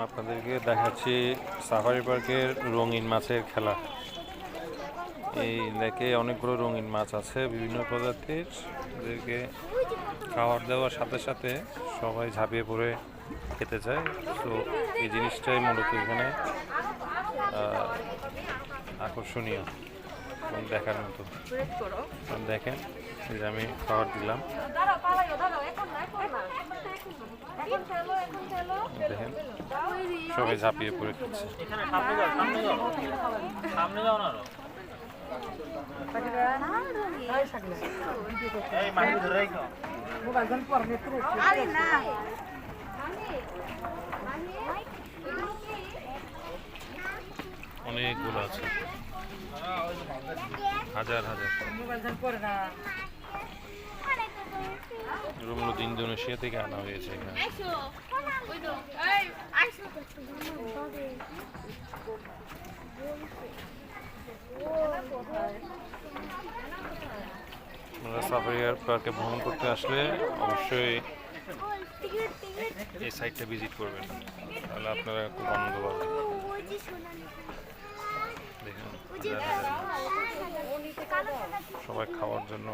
আপনাদেরকে দেখাচ্ছি সাফারি পার্কের রঙিন মাছের খেলা। এই লেকে অনেকগুলো রঙিন মাছ আছে বিভিন্ন প্রজাতির, এদেরকে খাবার দেওয়ার সাথে সাথে সবাই ঝাঁপিয়ে পড়ে খেতে চায়। তো এই জিনিসটাই মূলত এখানে আকর্ষণীয় এবং দেখার মতো। দেখেন এই যে আমি খাবার দিলাম, দেখেন সবাই ঝাঁপিয়ে পড়ে খাচ্ছে। অনেকগুলো আছে, হাজার হাজার। এগুলো ইন্দোনেশিয়া থেকে আনা হয়েছে এখানে। আপনারা সাফারি পার্কে ভ্রমণ করতে আসলে অবশ্যই এই সাইটটা ভিজিট করবেন, তাহলে আপনারা খুব আনন্দ পাবেন। দেখুন সবাই খাওয়ার জন্য